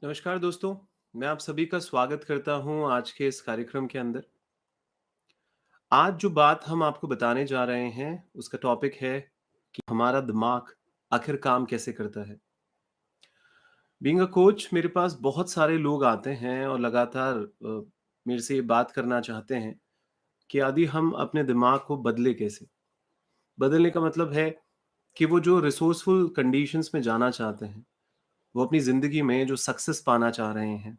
नमस्कार दोस्तों, मैं आप सभी का स्वागत करता हूं आज के इस कार्यक्रम के अंदर। आज जो बात हम आपको बताने जा रहे हैं, उसका टॉपिक है कि हमारा दिमाग आखिर काम कैसे करता है। बीइंग अ कोच मेरे पास बहुत सारे लोग आते हैं और लगातार मेरे से ये बात करना चाहते हैं कि यदि हम अपने दिमाग को बदले कैसे? बदलने का मतलब है कि वो जो रिसोर्सफुल कंडीशंस में जाना चाहते हैं, वो अपनी ज़िंदगी में जो सक्सेस पाना चाह रहे हैं,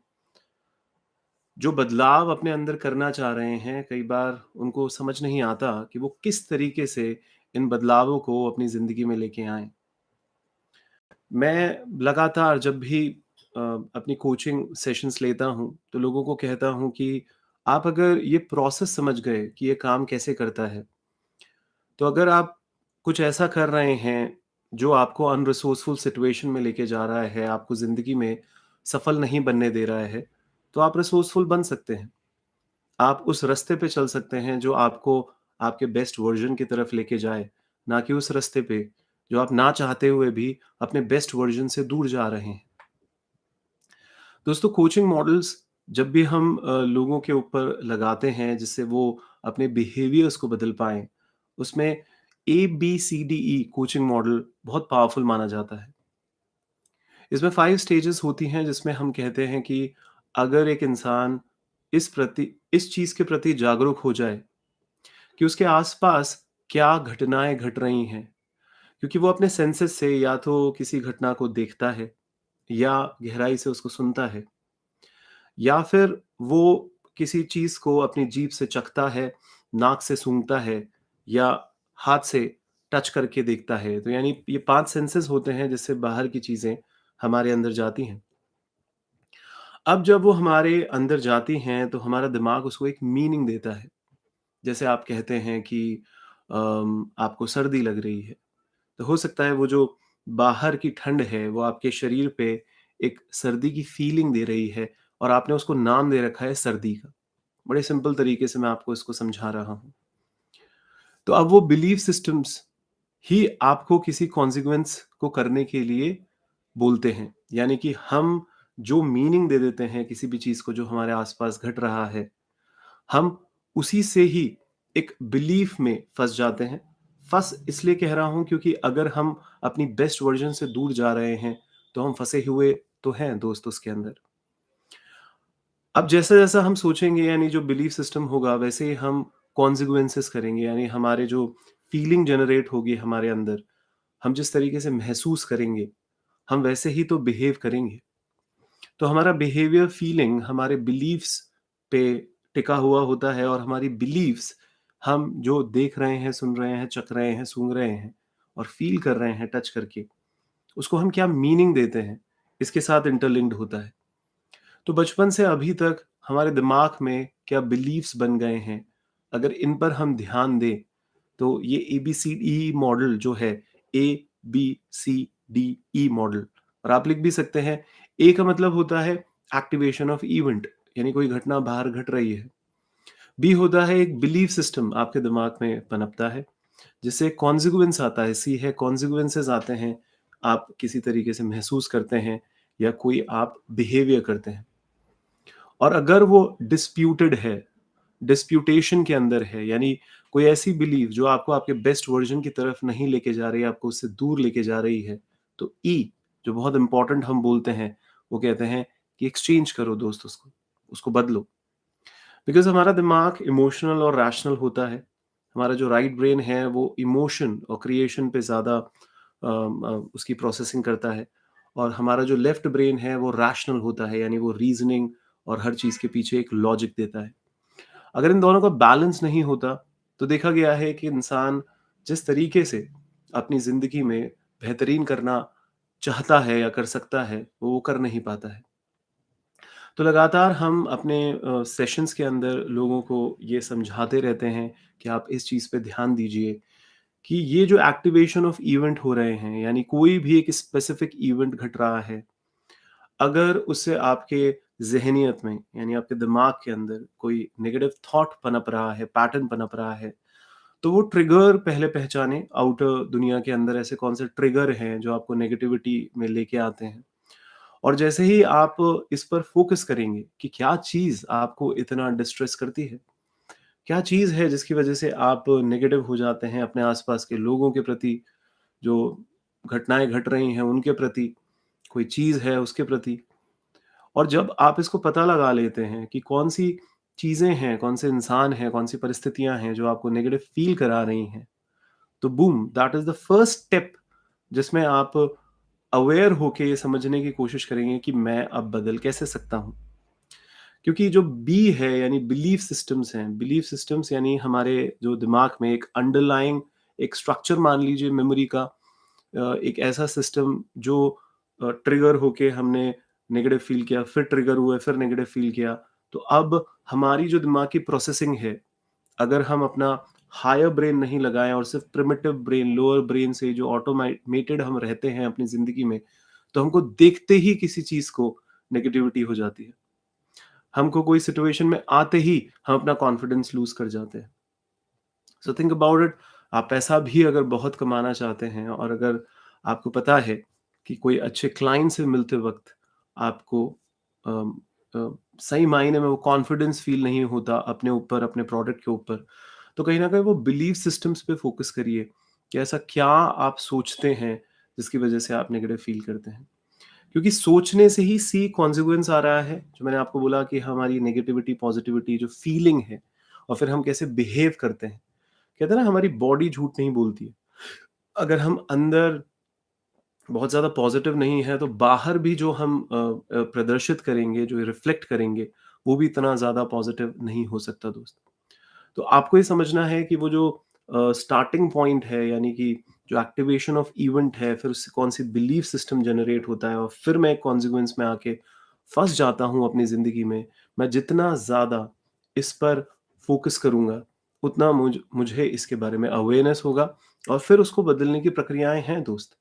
जो बदलाव अपने अंदर करना चाह रहे हैं, कई बार उनको समझ नहीं आता कि वो किस तरीके से इन बदलावों को अपनी ज़िंदगी में लेके आएँ। मैं लगातार जब भी अपनी कोचिंग सेशंस लेता हूँ, तो लोगों को कहता हूँ कि आप अगर ये प्रोसेस समझ गए कि ये काम कैसे करता है, तो अगर आप कुछ ऐसा कर रहे हैं, जो आपको अनरिसोर्सफुल सिचुएशन में लेके जा रहा है, आपको ज़िंदगी में सफल नहीं बनने दे रहा है, तो आप रिसोर्सफुल बन सकते हैं। आप उस रास्ते पे चल सकते हैं जो आपको आपके बेस्ट वर्ज़न की तरफ लेके जाए, ना कि उस रास्ते पे जो आप ना चाहते हुए भी अपने बेस्ट वर्ज़न से दूर जा रहे हैं। दोस्तों कोचिंग मॉडल्स जब भी हम लोगों के ऊपर लगाते हैं जिससे वो अपने बिहेवियर्स को बदल पाएँ, उसमें ABCDE कोचिंग मॉडल बहुत पावरफुल माना जाता है। इसमें 5 स्टेजेस होती हैं जिसमें हम कहते हैं कि अगर एक इंसान इस चीज़ के प्रति जागरूक हो जाए कि उसके आसपास क्या घटनाएँ घट रही हैं। क्योंकि वो अपने सेंसेस से या तो किसी घटना को देखता है या गहराई से उसको सुनता है या फिर वो किसी चीज़ को अपनी जीभ से चखता है, नाक से सूंघता है या हाथ से टच करके देखता है। तो यानी ये 5 सेंसेस होते हैं जिससे बाहर की चीज़ें हमारे अंदर जाती हैं। अब जब वो हमारे अंदर जाती हैं तो हमारा दिमाग उसको एक मीनिंग देता है। जैसे आप कहते हैं कि आपको सर्दी लग रही है। तो हो सकता है वो जो बाहर की ठंड है वो आपके शरीर पे एक सर्दी की फीलिंग दे रही है और आपने उसको नाम दे रखा है सर्दी का। बड़े सिंपल तरीके से मैं आपको इसको समझा रहा हूँ। तो अब वो बिलीफ सिस्टम्स ही आपको किसी कॉन्सिक्वेंस को करने के लिए बोलते हैं। यानी कि हम जो मीनिंग दे देते हैं किसी भी चीज़ को जो हमारे आस-पास घट रहा है, हम उसी से ही एक बिलीफ में फँस जाते हैं। फँस इसलिए कह रहा हूँ क्योंकि अगर हम अपनी बेस्ट वर्ज़न से दूर जा रहे हैं, तो हम फँसे हुए तो हैं दोस्त उसके अंदर। अब जैसा-जैसा हम सोचेंगे यानी जो बिलीफ सिस्टम होगा वैसे ही हम कॉन्सिक्वेंसेस करेंगे यानी हमारे जो फीलिंग जनरेट होगी हमारे अंदर, हम जिस तरीके से महसूस करेंगे, हम वैसे ही तो बिहेव करेंगे। तो हमारा बिहेवियर फीलिंग हमारे बिलीफ्स पे टिका हुआ होता है और हमारी बिलीफ्स हम जो देख रहे हैं, सुन रहे हैं, चख रहे हैं, सूंघ रहे हैं और फील कर रहे हैं टच करके, उसको हम क्या मीनिंग देते हैं, इसके साथ इंटरलिंक्ड होता है। तो बचपन से अभी तक हमारे दिमाग में क्या बिलीफ्स बन गए हैं, अगर इन पर हम ध्यान दें, तो ये एबीसीडी मॉडल जो है, ABCDE मॉडल और आप लिख भी सकते हैं, ए का मतलब होता है एक्टिवेशन ऑफ इवेंट यानी कोई घटना बाहर घट रही है। बी होता है एक बिलीफ सिस्टम आपके दिमाग में पनपता है, जिससे कॉन्सिक्वेंस आता है। सी है कॉन्सिक्वेंसेस आते हैं, आप किसी तरीके से महसूस करते हैं या कोई आप बिहेवियर करते हैं। और अगर वो डिस्प्यूटेड है, डिस्प्यूटेशन के अंदर है, यानी कोई ऐसी बिलीफ जो आपको आपके बेस्ट वर्ज़न की तरफ नहीं लेके जा रही है, आपको उससे दूर लेके जा रही है, तो ई जो बहुत इम्पोर्टेंट हम बोलते हैं, वो कहते हैं कि एक्सचेंज करो दोस्त उसको बदलो। बिकॉज़ हमारा दिमाग इमोशनल और रैशनल होता है। हमारा जो राइट ब्रेन है वो इमोशन और क्रिएशन पे ज़्यादा उसकी प्रोसेसिंग करता है और हमारा जो लेफ्ट ब्रेन है वो रैशनल होता है यानी वो रीज़निंग और हर चीज़ के पीछे एक लॉजिक देता है। अगर इन दोनों का बैलेंस नहीं होता, तो देखा गया है कि इंसान जिस तरीके से अपनी ज़िंदगी में बेहतरीन करना चाहता है या कर सकता है, वो कर नहीं पाता है। तो लगातार हम अपने सेशंस के अंदर लोगों को ये समझाते रहते हैं कि आप इस चीज़ पे ध्यान दीजिए कि ये जो एक्टिवेशन ऑफ इवेंट हो रहे हैं, यानी कोई भी एक स्पेसिफिक इवेंट घट रहा है, अगर उससे आपके ज़हनियत में यानी आपके दिमाग के अंदर कोई नेगेटिव थॉट पनप रहा है, पैटर्न पनप रहा है, तो वो ट्रिगर पहले पहचानें। आउटर दुनिया के अंदर ऐसे कौन से ट्रिगर हैं जो आपको नेगेटिविटी में लेके आते हैं और जैसे ही आप इस पर फ़ोकस करेंगे कि क्या चीज़ आपको इतना डिस्ट्रेस करती है, क्या चीज़ है जिसकी वजह से आप नेगेटिव हो जाते हैं अपने आस-पास के लोगों के प्रति, जो घटनाएँ घट रही हैं उनके प्रति, कोई चीज़ है उसके प्रति। और जब आप इसको पता लगा लेते हैं कि कौन-सी चीज़ें हैं, कौन से इंसान हैं, कौन-सी परिस्थितियाँ हैं जो आपको नेगेटिव फ़ील करा रही हैं, तो boom that is the first step जिसमें आप अवेयर होके ये समझने की कोशिश करेंगे कि मैं अब बदल कैसे सकता हूँ। क्योंकि जो बी है यानी बिलीफ सिस्टम्स हैं, बिलीफ सिस्टम्स यानी हमारे जो दिमाग में एक अंडरलाइंग एक स्ट्रक्चर मान लीजिए मेमोरी का, एक ऐसा सिस्टम जो ट्रिगर होके हमने नेगेटिव फ़ील किया, फिर ट्रिगर हुए, फिर नेगेटिव फ़ील किया। तो अब हमारी जो दिमाग की प्रोसेसिंग है, अगर हम अपना हायर ब्रेन नहीं लगाएँ और सिर्फ़ प्रिमिटिव ब्रेन, लोअर ब्रेन से जो ऑटोमेटेड हम रहते हैं अपनी ज़िंदगी में, तो हमको देखते ही किसी चीज़ को नेगेटिविटी हो जाती है। हमको कोई सिचुएशन में आते ही हम अपना कॉन्फिडेंस लूज़ कर जाते हैं। So think about it. आप पैसा भी अगर बहुत कमाना चाहते हैं और अगर आपको पता है कि कोई अच्छे क्लाइंट से मिलते वक़्त आपको अम, सही मायने में वो कॉन्फिडेंस फ़ील नहीं होता अपने ऊपर, अपने प्रोडक्ट के ऊपर, तो कहीं न कहीं वो बिलीफ सिस्टम्स पे फ़ोकस करिए कि ऐसा क्या आप सोचते हैं, जिसकी वज़ह से आप नेगेटिव फ़ील करते हैं। क्योंकि सोचने से ही सी कॉन्सिक्वेंस आ रहा है, जो मैंने आपको बोला कि हमारी नेगेटिविटी, पॉज़िटिविटी जो फ़ीलिंग है और फिर हम कैसे बिहेव करते हैं। कहते हैं ना हमारी बॉडी झूठ नहीं बोलती है। अगर हम अंदर बहुत ज़्यादा पॉज़िटिव नहीं है तो बाहर भी जो हम प्रदर्शित करेंगे, जो रिफ्लेक्ट करेंगे, वो भी इतना ज़्यादा पॉज़िटिव नहीं हो सकता दोस्त। तो आपको ये समझना है कि वो जो स्टार्टिंग पॉइंट है यानी कि जो एक्टिवेशन ऑफ इवेंट है, फिर उससे कौन-सी बिलीफ सिस्टम जनरेट होता है और फिर मैं एक कॉन्सिक्वेंस में आके फँस जाता हूँ अपनी ज़िंदगी में। मैं जितना ज़्यादा इस पर फ़ोकस करूँगा, उतना मुझे इसके बारे में अवेयरनेस होगा और फिर उसको बदलने की प्रक्रियाएँ हैं दोस्त।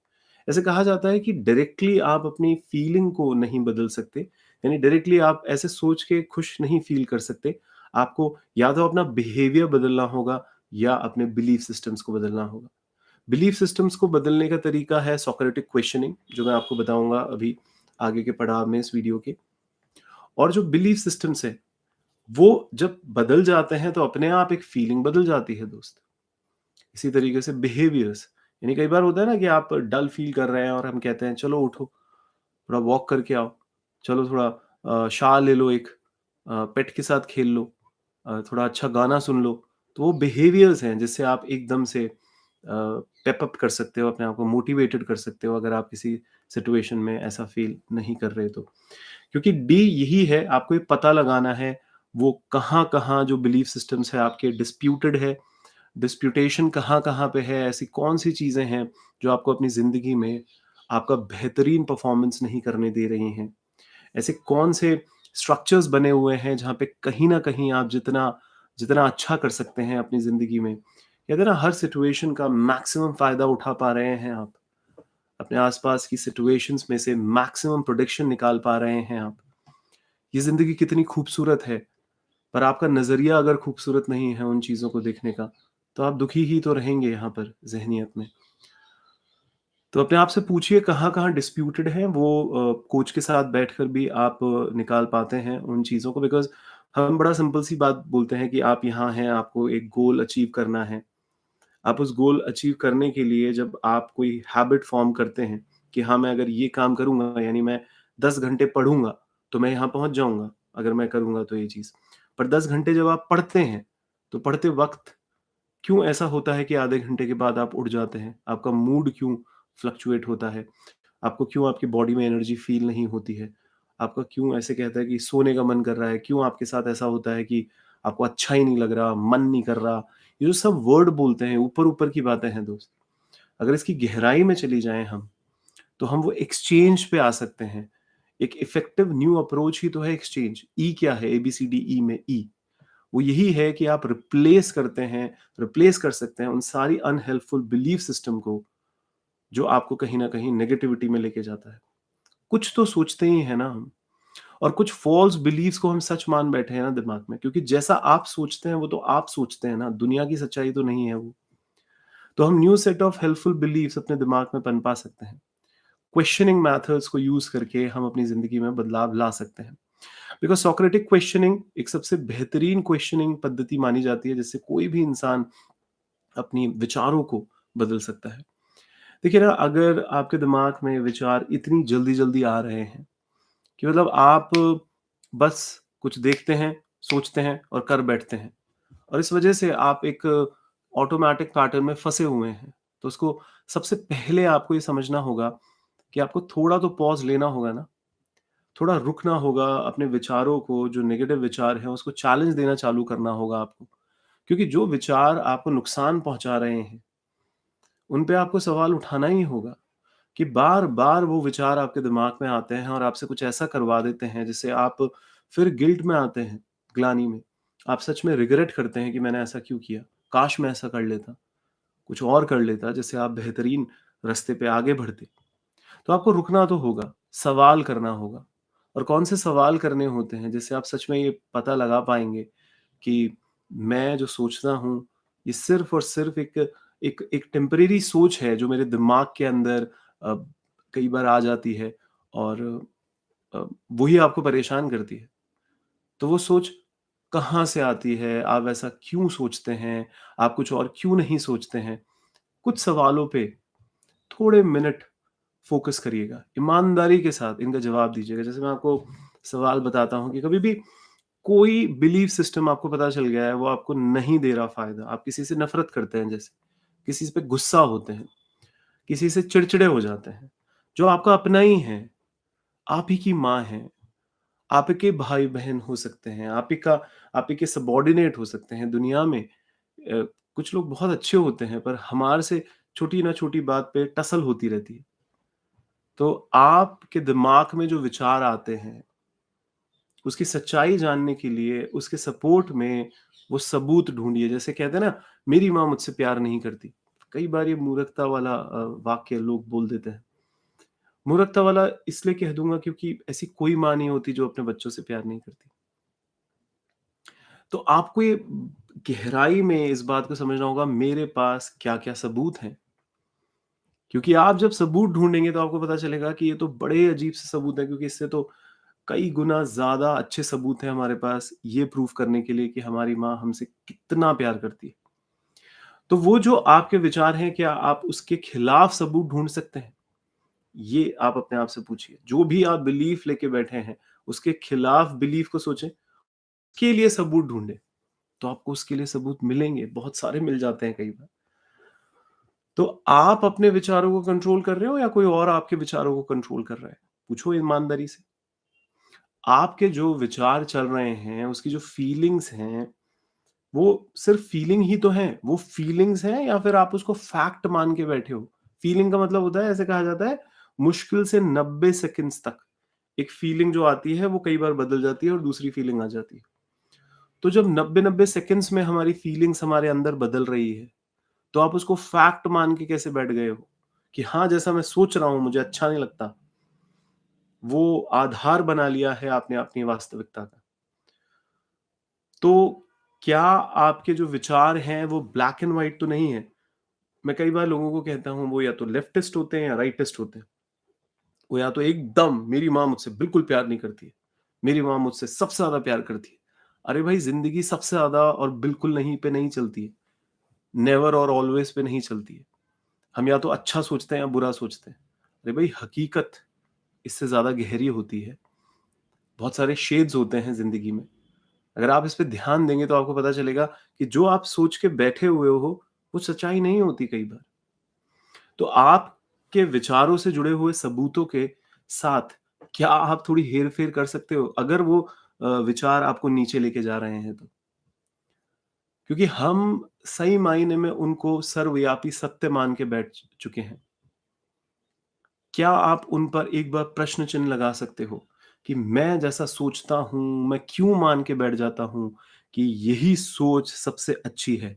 ऐसे कहा जाता है कि डायरेक्टली आप अपनी फीलिंग को नहीं बदल सकते, यानी डायरेक्टली आप ऐसे सोच के खुश नहीं फ़ील कर सकते। आपको या तो अपना बिहेवियर बदलना होगा या अपने बिलीफ सिस्टम्स को बदलना होगा। बिलीफ सिस्टम्स को बदलने का तरीका है सोक्रेटिक क्वेश्चनिंग, जो मैं आपको बताऊँगा अभी आगे के पड़ाव में इस वीडियो के। और जो बिलीफ सिस्टम्स हैं, वो जब बदल जाते हैं तो अपने आप एक फीलिंग बदल जाती है दोस्त। इसी तरीके से बिहेवियर्स, यानी कई बार होता है ना कि आप डल फील कर रहे हैं और हम कहते हैं चलो उठो, थोड़ा वॉक करके आओ, चलो थोड़ा शाह ले लो एक, पेट के साथ खेल लो, थोड़ा अच्छा गाना सुन लो। तो वो बिहेवियर्स हैं जिससे आप एकदम से पेप अप कर सकते हो, अपने आप को मोटिवेटेड कर सकते हो अगर आप किसी सिचुएशन में ऐसा फ़ील नहीं कर रहे तो। क्योंकि डी यही है, आपको ये पता लगाना है वो कहाँ-कहाँ जो बिलीफ सिस्टम्स है आपके डिस्प्यूटेड है, डिस्प्यूटेशन कहाँ-कहाँ पे है, ऐसी कौन-सी चीज़ें हैं जो आपको अपनी ज़िंदगी में आपका बेहतरीन परफ़ॉर्मेंस नहीं करने दे रही हैं। ऐसे कौन से स्ट्रक्चर्स बने हुए हैं जहाँ पे कहीं न कहीं आप जितना जितना अच्छा कर सकते हैं अपनी ज़िंदगी में, कहते हैं ना हर सिचुएशन का मैक्सिमम फ़ायदा उठा पा रहे हैं आप। अपने आस-पास की सिचुएशंस में से मैक्सिमम प्रोडक्शन निकाल पा रहे हैं आप। ये ज़िंदगी कितनी खूबसूरत है, पर आपका नज़रिया अगर खूबसूरत नहीं है उन चीज़ों को देखने का, तो आप दुखी ही तो रहेंगे यहाँ पर ज़हनियत में। तो अपने आप से पूछिए कहाँ-कहाँ डिस्प्यूटेड हैं, वो कोच के साथ बैठकर भी आप निकाल पाते हैं उन चीज़ों को, बिकॉज़ हम बड़ा सिंपल सी बात बोलते हैं कि आप यहाँ हैं, आपको एक गोल अचीव करना है। आप उस गोल अचीव करने के लिए जब आप कोई हैबिट फ़ॉर्म करते हैं कि हाँ, मैं अगर ये काम करूँगा यानी मैं 10 घंटे पढ़ूँगा, तो मैं यहाँ पहुँच जाऊँगा, अगर मैं करूँगा तो ये चीज़। पर 10 घंटे जब आप पढ़ते हैं, तो पढ़ते वक़्त क्यों ऐसा होता है कि आधे घंटे के बाद आप उठ जाते हैं? आपका मूड क्यों फ्लक्चुएट होता है? आपको क्यों आपकी बॉडी में एनर्जी फ़ील नहीं होती है? आपका क्यों ऐसे कहता है कि सोने का मन कर रहा है? क्यों आपके साथ ऐसा होता है कि आपको अच्छा ही नहीं लग रहा, मन नहीं कर रहा? ये जो सब वर्ड बोलते हैं, ऊपर-ऊपर की बातें हैं दोस्त। अगर इसकी गहराई में चली जाएँ हम, तो हम वो एक्सचेंज पे आ सकते हैं। एक इफेक्टिव न्यू अप्रोच ही तो है एक्सचेंज। ई क्या है? एबीसीडी में ई। वो यही है कि आप रिप्लेस कर सकते हैं उन सारी अनहेल्पफुल बिलीफ सिस्टम को, जो आपको कहीं न कहीं नेगेटिविटी में लेके जाता है। कुछ तो सोचते ही हैं ना हम, और कुछ फ़ॉल्स बिलीव्स को हम सच मान बैठे हैं ना दिमाग में, क्योंकि जैसा आप सोचते हैं वो तो आप सोचते हैं ना, दुनिया की सच्चाई तो नहीं है वो। तो हम new set of helpful beliefs अपने दिमाग में पनपा सकते हैं। क्वेश्चनिंग मेथड्स को यूज़ करके हम अपनी ज़िंदगी में बदलाव ला सकते हैं। बिकॉज़ सोक्रेटिक क्वेश्चनिंग एक सबसे बेहतरीन क्वेश्चनिंग पद्धति मानी जाती है, जिससे कोई भी इंसान अपनी विचारों को बदल सकता है। देखिए ना, अगर आपके दिमाग में विचार इतनी जल्दी-जल्दी आ रहे हैं कि मतलब आप बस कुछ देखते हैं, सोचते हैं और कर बैठते हैं, और इस वजह से आप एक ऑटोमैटिक पैटर्न में फँसे हुए हैं। तो उसको सबसे पहले आपको ये समझना होगा कि आपको थोड़ा तो पॉज़ लेना होगा ना, थोड़ा रुकना होगा, अपने विचारों को, जो नेगेटिव विचार हैं, उसको चैलेंज देना चालू करना होगा आपको। क्योंकि जो विचार आपको नुकसान पहुँचा रहे हैं, उन पे आपको सवाल उठाना ही होगा कि बार-बार वो विचार आपके दिमाग में आते हैं और आपसे कुछ ऐसा करवा देते हैं, जिससे आप फिर गिल्ट में आते हैं, ग्लानि में। आप सच में रिग्रेट करते हैं कि मैंने ऐसा क्यों किया? काश मैं ऐसा कर लेता, कुछ और कर लेता, जिससे आप बेहतरीन रास्ते पे आगे बढ़ते। तो आपको रुकना तो होगा, सवाल करना होगा, और कौन से सवाल करने होते हैं जिससे आप सच में ये पता लगा पाएँगे कि मैं जो सोचता हूँ, ये सिर्फ़ और सिर्फ़ एक एक एक टेम्परेरी सोच है जो मेरे दिमाग के अंदर अ, कई बार आ जाती है, और वही आपको परेशान करती है। तो वो सोच कहाँ से आती है? आप ऐसा क्यों सोचते हैं? आप कुछ और क्यों नहीं सोचते हैं? कुछ सवालों पे थोड़े मिनट फ़ोकस करिएगा। ईमानदारी के साथ इनका जवाब दीजिएगा। जैसे मैं आपको सवाल बताता हूँ कि कभी भी कोई बिलीफ सिस्टम आपको पता चल गया है, वो आपको नहीं दे रहा फ़ायदा। आप किसी से नफ़रत करते हैं जैसे, किसी पे गुस्सा होते हैं, किसी से चिड़चिड़े हो जाते हैं, जो आपका अपना ही है, आप ही की माँ है, आप ही के भाई-बहन हो सकते हैं, आप ही के सबॉर्डिनेट हो सकते हैं। दुनिया में कुछ लोग बहुत अच्छे होते हैं, पर हमारे से छोटी ना छोटी बात पे टसल होती रहती है। तो आपके दिमाग में जो विचार आते हैं, उसकी सच्चाई जानने के लिए उसके सपोर्ट में वो सबूत ढूँढिए। जैसे कहते हैं ना, मेरी माँ मुझसे प्यार नहीं करती। कई बार ये मूर्खता वाला वाक्य लोग बोल देते हैं। मूर्खता वाला इसलिए कह दूँगा क्योंकि ऐसी कोई माँ नहीं होती जो अपने बच्चों से प्यार नहीं करती। तो आपको ये गहराई में इस बात को समझना होगा, मेरे पास क्या-क्या सबूत हैं। क्योंकि आप जब सबूत ढूँढेंगे तो आपको पता चलेगा कि ये तो बड़े अजीब से सबूत हैं, क्योंकि इससे तो कई गुना ज़्यादा अच्छे सबूत हैं हमारे पास ये प्रूव करने के लिए कि हमारी माँ हमसे कितना प्यार करती है। तो वो जो आपके विचार हैं, क्या आप उसके खिलाफ सबूत ढूँढ सकते हैं? ये आप अपने आप से पूछिए। जो भी आप बिलीफ लेके बैठे हैं, उसके खिलाफ बिलीफ को सोचें, उसके लिए सबूत ढूँढें, तो आपको उसके लिए सबूत मिलेंगे, बहुत सारे मिल जाते हैं कई बार। तो आप अपने विचारों को कंट्रोल कर रहे हो या कोई और आपके विचारों को कंट्रोल कर रहा है? पूछो ईमानदारी से। आपके जो विचार चल रहे हैं, उसकी जो फीलिंग्स हैं, वो सिर्फ़ फीलिंग ही तो हैं। वो फीलिंग्स हैं या फिर आप उसको फैक्ट मान के बैठे हो? फीलिंग का मतलब होता है, ऐसे कहा जाता है, मुश्किल से 90 सेकंड्स तक एक फीलिंग जो आती है वो कई बार बदल जाती है और दूसरी फीलिंग आ जाती है। तो जब 90-90 सेकंड्स में हमारी फीलिंग्स हमारे अंदर बदल रही है, तो आप उसको फैक्ट मान के कैसे बैठ गए हो? कि हाँ, जैसा मैं सोच रहा हूँ मुझे अच्छा नहीं लगता। वो आधार बना लिया है आपने अपनी वास्तविकता का। तो क्या आपके जो विचार हैं वो ब्लैक एंड व्हाइट तो नहीं है? मैं कई बार लोगों को कहता हूँ, वो या तो लेफ्टिस्ट होते हैं या राइटिस्ट होते हैं। वो या तो एकदम मेरी माँ मुझसे बिल्कुल प्यार नहीं करती है, मेरी माँ मुझसे सबसे ज़्यादा प्यार करती है। अरे भाई, ज़िंदगी सबसे ज़्यादा और बिल्कुल नहीं पे नहीं चलती है। नेवर और ऑलवेज़ पे नहीं चलती है। हम या तो अच्छा सोचते हैं या बुरा सोचते हैं। अरे भाई, हकीकत इससे ज़्यादा गहरी होती है। बहुत सारे शेड्स होते हैं ज़िंदगी में। अगर आप इस पे ध्यान देंगे तो आपको पता चलेगा कि जो आप सोच के बैठे हुए हो, वो सच्चाई नहीं होती कई बार। तो आपके विचारों से जुड़े हुए सबूतों के साथ क्या आप थोड़ी हेर-फेर कर सकते हो? अगर वो विचार आपको नीचे लेके जा रहे हैं तो। क्योंकि हम सही मायने में उनको सर्वव्यापी सत्य मान के बैठ चुके हैं। क्या आप उन पर एक बार प्रश्न चिन्ह लगा सकते हो कि मैं जैसा सोचता हूँ, मैं क्यों मान के बैठ जाता हूँ कि यही सोच सबसे अच्छी है?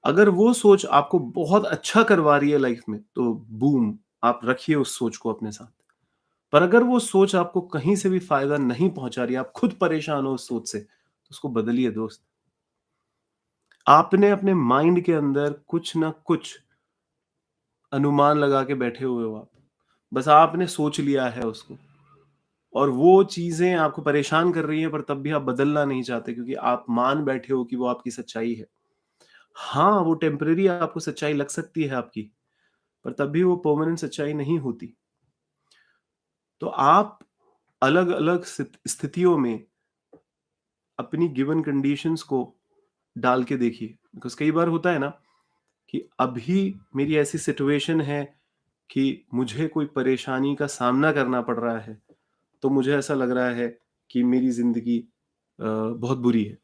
अगर वो सोच आपको बहुत अच्छा करवा रही है लाइफ में, तो बूम! आप रखिए उस सोच को अपने साथ। पर अगर वो सोच आपको कहीं से भी फ़ायदा नहीं पहुँचा रही है, आप खुद परेशान हो उस सोच से, तो उसको बदलिए दोस्त। आपने अपने माइंड के अंदर कुछ ना कुछ अनुमान लगा के बैठे हुए हो आप। बस आपने सोच लिया है उसको और वो चीज़ें आपको परेशान कर रही हैं पर तब भी आप बदलना नहीं चाहते क्योंकि आप मान बैठे हो कि वो आपकी सच्चाई है। हाँ, वो टेम्परेरी आपको सच्चाई लग सकती है आपकी, पर तब भी वो परमानेंट सच्चाई नहीं होती। तो आप अलग-अलग स्थितियों में अपनी गिवन कंडीशंस को डाल के देखिए। बिकॉज़ कई बार होता है ना कि अभी मेरी ऐसी सिचुएशन है कि मुझे कोई परेशानी का सामना करना पड़ रहा है, तो मुझे ऐसा लग रहा है कि मेरी ज़िंदगी बहुत बुरी है।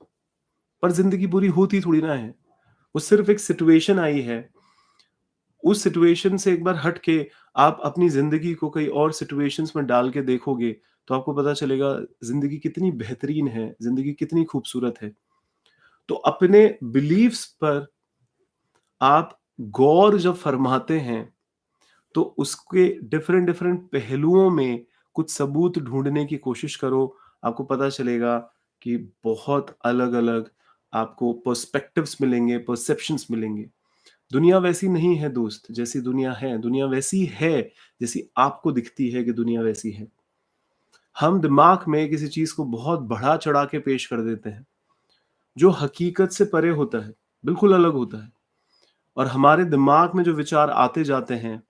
पर ज़िंदगी बुरी होती थोड़ी ना है। वो सिर्फ़ एक सिचुएशन आई है। उस सिचुएशन से एक बार हट के आप अपनी ज़िंदगी को कई और सिचुएशंस में डाल के देखोगे, तो आपको पता चलेगा ज़िंदगी कितनी बेहतरीन है, ज़िंदगी कितनी खूबसूरत है। तो अपने बिलीफ्स पर आप गौर जब फरमाते हैं, तो उसके डिफरेंट डिफरेंट पहलुओं में कुछ सबूत ढूँढने की कोशिश करो। आपको पता चलेगा कि बहुत अलग-अलग आपको पर्सपेक्टिव्स मिलेंगे, परसेप्शंस मिलेंगे। दुनिया वैसी नहीं है दोस्त, जैसी दुनिया है। दुनिया वैसी है, जैसी आपको दिखती है कि दुनिया वैसी है। हम दिमाग में किसी चीज़ को बहुत बढ़ा-चढ़ा के पेश कर देते हैं, जो हकीकत से परे होता है, बिल्कुल अलग होता है। और हमारे दिमाग में जो विचार आते जाते हैं,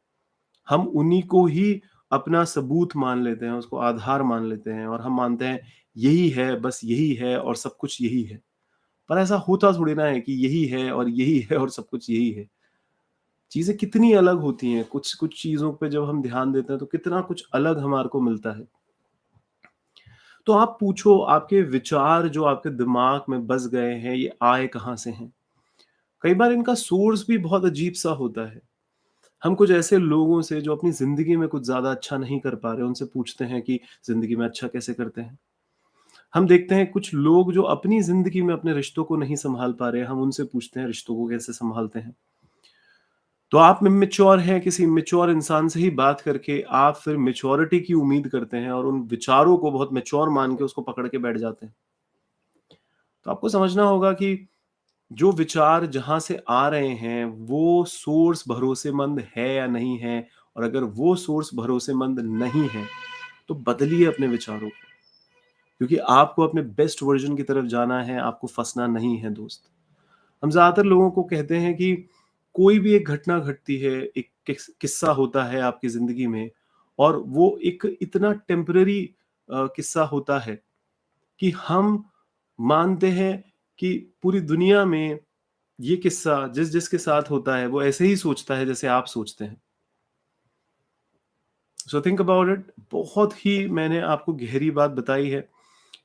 हम उन्हीं को ही अपना सबूत मान लेते हैं, उसको आधार मान लेते हैं और हम मानते हैं यही है, बस यही है और सब कुछ यही है। पर ऐसा होता थोड़ी ना है कि यही है और यही है और सब कुछ यही है। चीज़ें कितनी अलग होती हैं, कुछ-कुछ चीज़ों पे जब हम ध्यान देते हैं तो कितना कुछ अलग हमारे को मिलता है। तो आप पूछो आपके विचार जो आपके दिमाग में बस गए हैं, ये आए कहाँ से हैं? कई बार इनका सोर्स भी बहुत अजीब-सा होता है। हम कुछ ऐसे लोगों से जो अपनी ज़िंदगी में कुछ ज़्यादा अच्छा नहीं कर पा रहे, उनसे पूछते हैं कि ज़िंदगी में अच्छा कैसे करते हैं? हम देखते हैं कुछ लोग जो अपनी ज़िंदगी में अपने रिश्तों को नहीं सँभाल पा रहे, हम उनसे पूछते हैं रिश्तों को कैसे सँभालते हैं? तो आप इमैच्योर हैं, किसी इमैच्योर इंसान से ही बात करके आप फिर मैच्योरिटी की उम्मीद करते हैं और उन विचारों को बहुत मैच्योर मान के उसको पकड़ के बैठ जाते हैं। तो आपको समझना होगा कि जो विचार जहाँ से आ रहे हैं, वो सोर्स भरोसेमंद है या नहीं है और अगर वो सोर्स भरोसेमंद नहीं है, तो बदलिए अपने विचारों को। क्योंकि आपको अपने बेस्ट वर्ज़न की तरफ जाना है, आपको फँसना नहीं है दोस्त। हम ज़्यादातर लोगों को कहते हैं कि कोई भी एक घटना घटती है, एक किस्सा होता है आपकी ज़िंदगी में और वो एक इतना टेम्परेरी किस्सा होता है कि हम मानते हैं कि पूरी दुनिया में ये किस्सा जिस-जिसके साथ होता है, वो ऐसे ही सोचता है जैसे आप सोचते हैं। So think about it. बहुत ही मैंने आपको गहरी बात बताई है।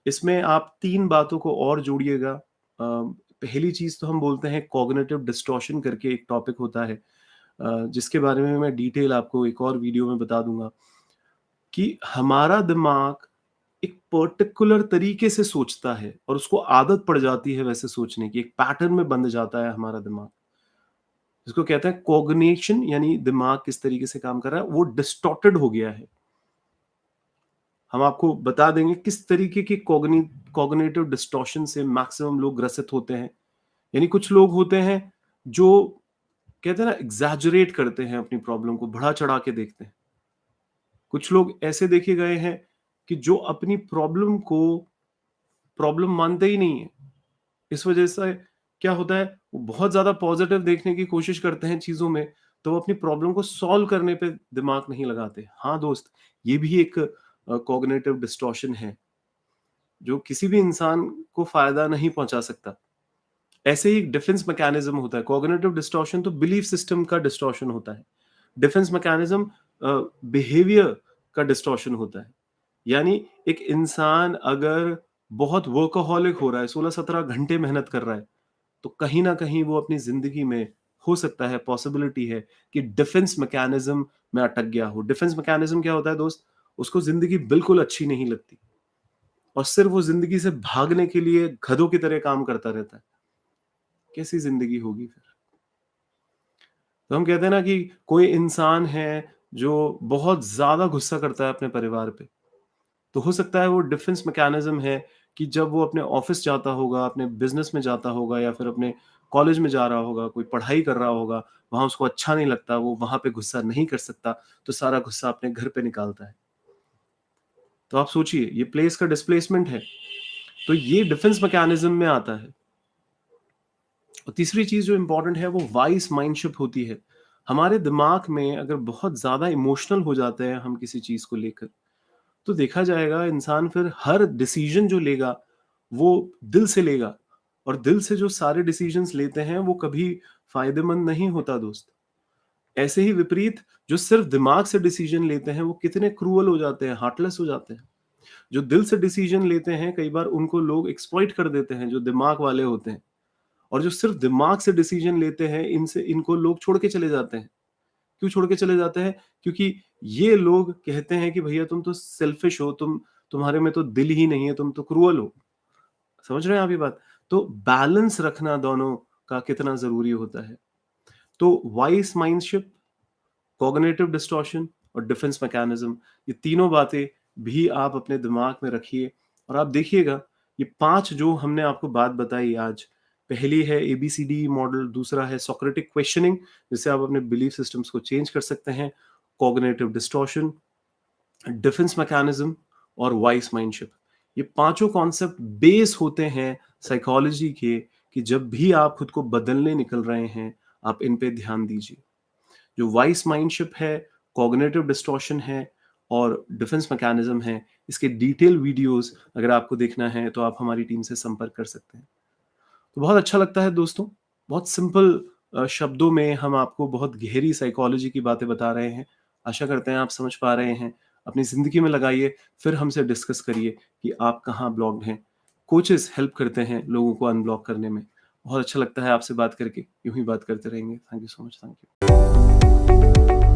इसमें आप 3 बातों को और जोड़िएगा। पहली चीज़ तो हम बोलते हैं कॉग्निटिव डिस्टॉर्शन करके एक टॉपिक होता है, जिसके बारे में मैं डिटेल आपको एक और वीडियो में बता दूँगा कि हमारा दिमाग एक पर्टिकुलर तरीके से सोचता है और उसको आदत पड़ जाती है वैसे सोचने की, एक पैटर्न में बंध जाता है हमारा दिमाग। जिसको कहते हैं कॉग्निशन, यानी दिमाग किस तरीके से काम कर रहा है, वो डिस्टॉर्टेड हो गया है। हम आपको बता देंगे किस तरीके की कॉग्निटिव डिस्टॉर्शन से मैक्सिमम लोग ग्रसित होते हैं। यानी कुछ लोग होते हैं जो कहते हैं ना एग्जैजरेट करते हैं, अपनी प्रॉब्लम को बढ़ा-चढ़ा के देखते हैं। कुछ लोग ऐसे देखे गए हैं कि जो अपनी प्रॉब्लम को प्रॉब्लम मानते ही नहीं है। इस वजह से क्या होता है, वो बहुत ज़्यादा पॉजिटिव देखने की कोशिश करते हैं चीज़ों में, तो वो अपनी प्रॉब्लम को सॉल्व करने पे दिमाग नहीं लगाते। हाँ दोस्त, ये भी एक कॉग्निटिव डिस्टॉर्शन है, जो किसी भी इंसान को फ़ायदा नहीं पहुँचा सकता। ऐसे ही एक डिफेंस मैकेनिज़्म होता है। कॉग्निटिव डिस्टॉर्शन तो बिलीफ सिस्टम का डिस्टॉर्शन होता है। डिफेंस मैकेनिज़्म बिहेवियर का डिस्टॉर्शन होता है। यानी एक इंसान अगर बहुत वर्कहॉलिक हो रहा है, 16-17 घंटे मेहनत कर रहा है, तो कहीं न कहीं वो अपनी ज़िंदगी में हो सकता है, पॉसिबिलिटी है कि डिफेंस मैकेनिज़्म में अटक गया हो। डिफेंस मैकेनिज़्म क्या होता है दोस्त? उसको ज़िंदगी बिल्कुल अच्छी नहीं लगती और सिर्फ़ वो ज़िंदगी से भागने के लिए गधों की तरह काम करता रहता है। कैसी ज़िंदगी होगी फिर? तो हम कहते हैं ना कि कोई इंसान है जो बहुत ज़्यादा गुस्सा करता है अपने परिवार पे, तो हो सकता है वो डिफेंस मैकेनिज़्म है कि जब वो अपने ऑफ़िस जाता होगा, अपने बिज़नेस में जाता होगा या फिर अपने कॉलेज में जा रहा होगा, कोई पढ़ाई कर रहा होगा, वहाँ उसको अच्छा नहीं लगता, वो वहाँ पे गुस्सा नहीं कर सकता, तो सारा गुस्सा अपने घर पे निकालता है। तो आप सोचिए, ये प्लेस का डिस्प्लेसमेंट है, तो ये डिफेंस मैकेनिज़्म में आता है। और तीसरी चीज़ जो इम्पोर्टेंट है वो वाइस माइंडशिप होती है। हमारे दिमाग में अगर बहुत ज़्यादा इमोशनल हो जाते हैं हम किसी चीज़ को लेकर, तो देखा जाएगा इंसान फिर हर डिसीज़न जो लेगा, वो दिल से लेगा और दिल से जो सारे डिसीज़न्स लेते हैं वो कभी फ़ायदेमंद नहीं होता दोस्त। ऐसे ही विपरीत जो सिर्फ़ दिमाग से डिसीज़न लेते हैं वो कितने क्रूअल हो जाते हैं, हार्टलेस हो जाते हैं। जो दिल से डिसीज़न लेते हैं कई बार उनको लोग एक्सप्लॉइट कर देते हैं जो दिमाग वाले होते हैं। और जो सिर्फ दिमाग से डिसीजन लेते हैं इनको लोग छोड़ के चले जाते हैं। क्यों छोड़ के चले जाते हैं? क्योंकि ये लोग कहते हैं कि भैया तुम तो सेल्फिश हो, तुम्हारे में तो दिल ही नहीं है, तुम तो क्रूअल हो। समझ रहे हैं आप ये बात? तो बैलेंस रखना दोनों का कितना ज़रूरी होता है। तो वाइस माइंडशिप, कॉग्निटिव डिस्टॉर्शन और डिफेंस मैकेनिज्म, ये तीनों बातें भी आप अपने दिमाग में रखिए और आप देखिएगा ये 5 जो हमने आपको बात बताई आज, पहली है एबीसीडी मॉडल, दूसरा है सोक्रेटिक क्वेश्चनिंग जिससे आप अपने बिलीफ सिस्टम्स को चेंज कर सकते हैं, कॉग्निटिव डिस्टॉर्शन, डिफेंस मैकेनिज्म और वाइस माइंडशिप। ये पांचों कॉन्सेप्ट बेस होते हैं साइकोलॉजी के कि जब भी आप खुद को बदलने निकल रहे हैं, आप इन पे ध्यान दीजिए। जो वाइस माइंडशिप है, कॉग्निटिव डिस्टॉर्शन है और डिफेंस मैकेनिज्म है, इसके डिटेल वीडियोस अगर आपको देखना है तो आप हमारी टीम से संपर्क कर सकते हैं। तो बहुत अच्छा लगता है दोस्तों, बहुत सिंपल शब्दों में हम आपको बहुत गहरी साइकोलॉजी की बातें बता रहे हैं। आशा करते हैं आप समझ पा रहे हैं। अपनी ज़िंदगी में लगाइए, फिर हमसे डिस्कस करिए कि आप कहाँ ब्लॉक्ड हैं। कोचेज़ हेल्प करते हैं लोगों को अनब्लॉक करने में। बहुत अच्छा लगता है आपसे बात करके, यूँ ही बात करते रहेंगे। Thank you so much, thank you.